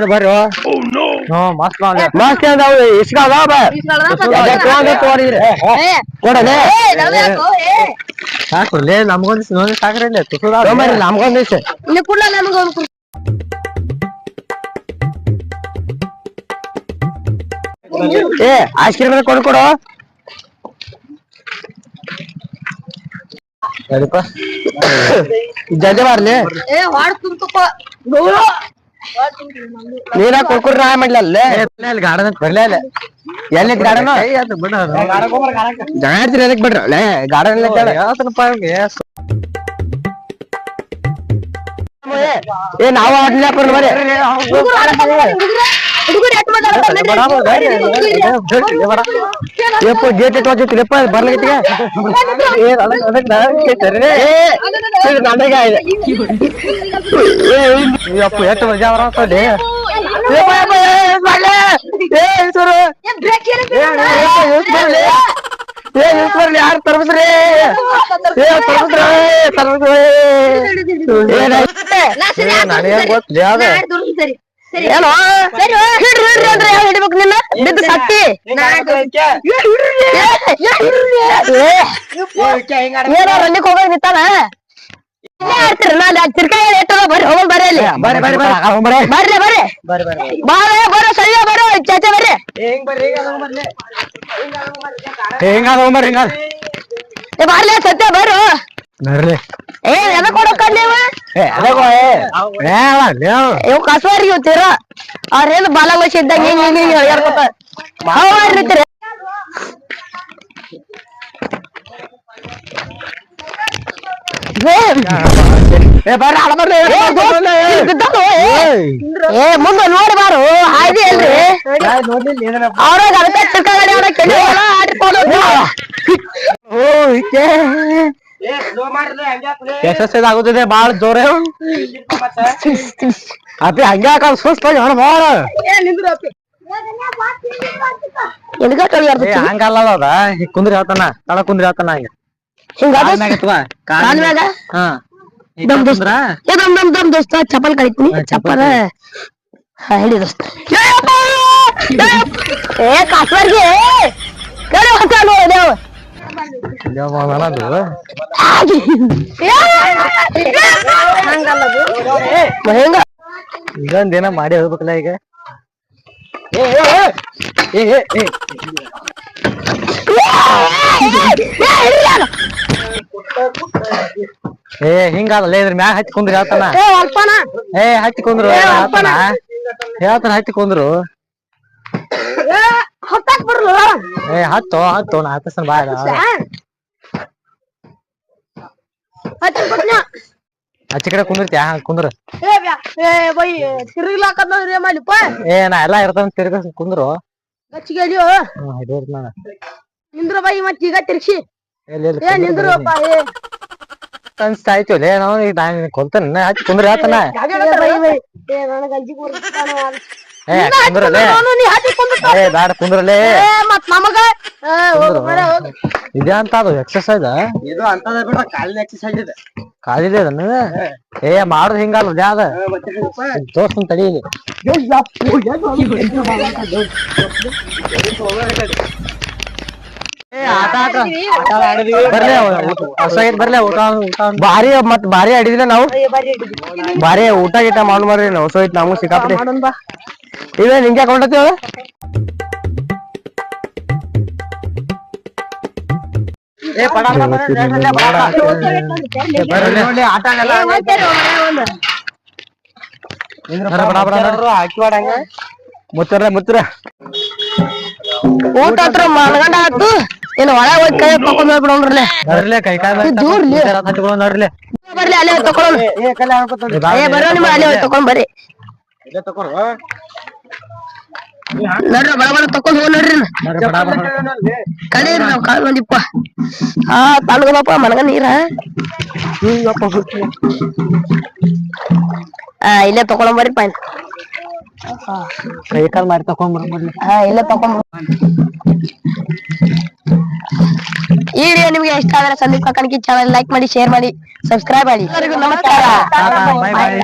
ಬರ್ರಿ ಮಸ್ತ್ ಮಸ್ತ್ ಇಸ್ಕಾದ ಸಾಕ್ರಲ್ಲೇ ನಮ್ಗೊಂದ್ ಸಾಕ್ರಲ್ಲೇ ನಮ್ಗೊಂದ್ ಐಸ್ ಕ್ರೀಮ್ ಕೊಡ್ಕೊಡು ಜಲ್ದಿ ಬರ್ಲಿ ನೀನ ಕೊಡ್ಕೊಡ್ರಿ ನಾ ಮಾಡ್ಲಲ್ಲೇ ಗಾರ್ಡನ್ ಅಂತ ಬರ್ಲಿ ಅಲ್ಲ ಎಲ್ಲಿ ಗಾರ್ಡನ್ ಜನ ಆಡ್ತೀರಿ ಅದಕ್ಕೆ ಬಿಡ್ರಿ ಅಲ್ಲೇ ಗಾರ್ಡನ್ ಏ ನಾವು ಆಡ್ಲಿಲ್ಲ ಬರ್ರಿ ಗೇಟ್ ಇಟ್ಕೊತಿರಪ್ಪ ಬರ್ಲಿಕ್ಕೆ ಅಪ್ಪ ಎಷ್ಟು ಮಜಾ ಬರತ್ತಲ್ಲಿ ಯಾರು ತರ್ಬಸ್ರಿ ನನಗೆ ಗೊತ್ತಿಲ್ಲ ಏನೋ ಹಿಡಿಬೇಕು ನಿನ್ನ ಬಿದ್ದು ಸತ್ತಿ ಏನೋ ರನ್ನಿಕ್ ಹೋಗೋದ್ ನಿಂತಾನ ಆಡ್ತೀರಿ ನಾನು ತಿರ್ಕಾಯಿ ಎಟ್ಟದ ಬರ್ರಿ ಹೋಗೋಣ ಬರ್ರಿ ಅಲ್ಲಿ ಬರ್ರಿ ಬರ್ರಿ ಬರ್ರಿ ಬರ್ರಿ ಬರ್ರಿ ಬರ್ರಿ ಸರಿ ಬರ್ರಿ ಚಾಚೆ ಬರ್ರಿ ಹಿಂಗಾದ ಬರ್ರಿ ಹಿಂಗಾದ ಬರ್ಲಿ ಸತ್ಯ ಬರ್ರಿ ಬರ್ರಿ ಏ ಎದಕ್ ಕೊಡಕ್ಕ ನೀವು ಇವ್ ಕಸವಾರಿಗೆ ಹೋಗ್ತೀರ ಅವ್ರೇನು ಬಾಲಗೋಷ ಇದ್ದಂಗ ಹಿಂಗ್ ಹೇಳ್ಯಾರ್ಕೊತ ಇರ್ತೀರಿ ಏ ಮುಂದೆ ನೋಡಿ ಬಾರು ಹಾಯ್ದಿ ಅಲ್ರಿ ಅವ್ರಾಗ ಅದಕ್ಕೆ ಚಿಕ್ಕಗಡಿ ಎಕ್ಸರ್ಸೈಸ್ ಆಗುತ್ತಿದೆ ಬಾಳ ಜೋರ ಅಪ್ಪಿ ಹಂಗೆ ಹಾಕ ಸುಸ್ತಾಗಿ ಹಣ ಬಾಳ ಹಂಗಲ್ಲ ಕುಂದ್ರಿ ಹೇಳ್ತಾನ ತಳ ಕುಂದ್ರಿ ಹೇಳ್ತಾನ ದೋಸ್ತ ಚಪ್ಪಲ್ ಕಳಿತೀನಿ ಚಪ್ಪಲ್ ಹೇಳಿ ದೋಸ್ತ ಏ ಕಾಸ್ವರ್ಗೆ ಇದೊಂದೇನ ಮಾಡಿ ಹೋಗ್ಬೇಕಲ್ಲ ಈಗ ಏ ಹಿಂಗಲ್ಲ ಇದ್ರ ಮ್ಯಾಗ ಹತ್ತಿ ಕುಂದ್ರಿ ಹೇಳ್ತಾನ ಏ ಹತ್ತಿ ಕುಂದ್ರು ಹೇಳ್ತಾನ ಹತ್ತಿ ಕುಂದ್ರು ಏ ಹತ್ತು ಹತ್ತು ನಾ ಹತ್ತಸನ್ ಬಾಳ ಆಚೆ ಕಡೆ ಕುಂದಿರ್ತಿಯ ಕುಂದ್ರ ಏ ನಾ ಎಲ್ಲಾ ಇರ್ತಾನ ತಿರ್ಗ ಕುಂದ್ರು ನಿಂದ್ರ ಬೈ ಮತ್ ಈಗ ತಿರ್ಸಿ ಆಯ್ತು ನಾವು ಕೊಲ್ತಾನ ಹಚ್ಚಿ ಕುಂದ್ರ ಹೇಳ್ತಾನ ಏ ಕುಂದ್ರಲ್ಲೇ ಏ ಬ್ಯಾಡ ಕುಂದ್ರಲ್ಲೇ ಇದೇ ಅಂತ ಅದು ಎಕ್ಸರ್ಸೈಸ್ ಇದು ಅಂತದ ಬಿಡ ಕಾಲಿನ ಎಕ್ಸರ್ಸೈಸ್ ಇದೆ ಕಾಲಿದೆ ಅದನ್ನ ಏ ಮಾಡುದು ಹಿಂಗಲ್ಲ ಯಾವ್ದ ದೋಸ್ತನ್ ತಡೀಲಿ ಭಾರಿ ಮತ್ ಭಾರಿ ಆಡಿದಿಲ್ಲ ನಾವು ಭಾರಿ ಊಟ ಗೀಟ ಮಾಡ್ ಮಾಡ್ರಿ ನಾವು ಹೊಸ ಐತ್ ನಮಗ್ ಸಿಕ್ಕಾಪಟ್ಟೆ ಇವ ನಿಂಗೆ ಕೊಂಡತಿ ಮುತ್ತರ ಮುತ್ತರ ಊಟ ಹತ್ರ ಮಲ್ಗಂಡ ಆಯ್ತು ಏನ್ ಒಳಗ ಹೋಗಿ ಕೈ ತಕೊಂಡ್ ಬಿಡೋಣ್ರಲ್ಲೇ ಕೈ ಕಾಯಿ ನೋಡ್ರಿ ಬರ್ಲಿ ಅಲ್ಲೇ ತಕೊಳ್ಳೋಣ ಬರೋ ನಿಮ್ಮ ಅಲ್ಲೇ ತಕೊಂಡ್ ಬರ್ರಿ ನೋಡ್ರಿ ಬಡ ಬಡ ತಕೊಂಡ್ ಹೋಗ್ ನೋಡ್ರಿ ಕಡೀರಿ ನಾವ್ ಕಾಲ್ ಬಂದಿಪ್ಪ ತಣ್ಣಗದಪ್ಪ ಮನಗ ನೀರ ಇಲ್ಲೇ ತಕೊಂಡ್ ಬರ್ರಿ ಪಾಯ್ ಕೈ ಕಾಲ್ ಮಾಡಿ ತಕೊಂಡ್ಬರ್ಲಿ. ಹಾ ಇಲ್ಲ ತಕೊಂಡ್. ಈ ವಿಡಿಯೋ ನಿಮ್ಗೆ ಇಷ್ಟ ಆದ್ರೆ ಸಂದೀಪ್ ಕಾಕಣಿಕಿ ಚಾನಲ್ ಲೈಕ್ ಮಾಡಿ, ಶೇರ್ ಮಾಡಿ, ಸಬ್ಸ್ಕ್ರೈಬ್ ಮಾಡಿ. ನಮಸ್ಕಾರ. ಬಾಯ್ ಬಾಯ್.